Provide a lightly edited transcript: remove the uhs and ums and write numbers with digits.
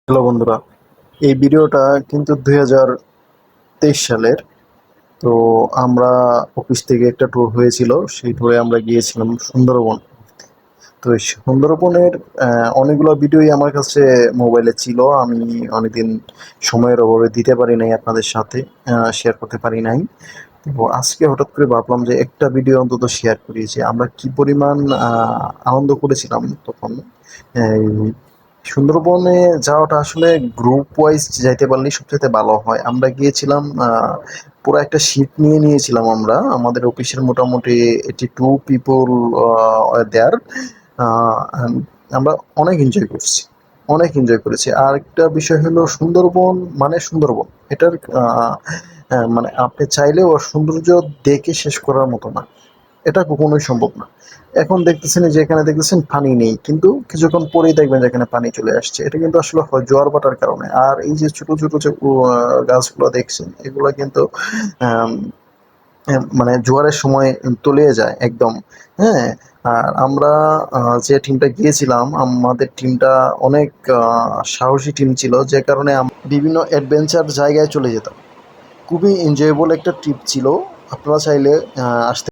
Hello বন্ধুরা, এই ভিডিওটা কিন্তু 2023 সালের। তো আমরা অফিস থেকে একটা ট্যুর হয়েছিল, সেই ট্যুরে আমরা গিয়েছিলাম সুন্দরবন। তো এই সুন্দরবনের অনেকগুলো ভিডিওই আমার কাছে মোবাইলে ছিল। আমি অনেকদিন সময়ের অভাবে দিতে পারি নাই, আপনাদের সাথে শেয়ার করতে পারি নাই। তো আজকে হঠাৎ করে ভাবলাম যে একটা ভিডিও অন্তত শেয়ার করি, যে আমরা কি পরিমাণ আনন্দ করেছিলাম তখন। এই সুন্দরবনে যাওয়াটা আসলে গ্রুপ ওয়াইজ যাইতে পারলেই সবচেয়ে ভালো হয়। আমরা গিয়েছিলাম, পুরো একটা শিপ নিয়ে নিয়েছিলাম আমরা। আমাদের অফিসের মোটামুটি 82 পিপল দেয়ার। আমরা অনেক এনজয় করছি, অনেক এনজয় করেছি। আর একটা বিষয় হলো, সুন্দরবন মানে সুন্দরবন এটার মানে আপনি চাইলেও ওর সৌন্দর্য দেখে শেষ করার মতো না, এটা কখনোই সম্ভব না। এখন দেখতেছেন যে এখানে দেখতেছেন পানি নেই, কিন্তু কিছুক্ষণ পরেই দেখবেন যে এখানে পানি চলে আসছে। এটা কিন্তু আসলে হয় জোয়ার ভাটার কারণে। আর এই যে ছোট ছোট যে গাছগুলো দেখছেন, এগুলো কিন্তু আম, মানে জোয়ারের সময় তলিয়ে যায় একদম। হ্যাঁ। আর আমরা যে টিমটা গিয়েছিলাম, আমাদের টিমটা অনেক সাহসী টিম ছিল, যে কারণে আমরা বিভিন্ন অ্যাডভেঞ্চার জায়গায় চলে যেতাম। খুবই এনজয়েবল একটা ট্রিপ ছিল। আপনারা চাইলে আসতে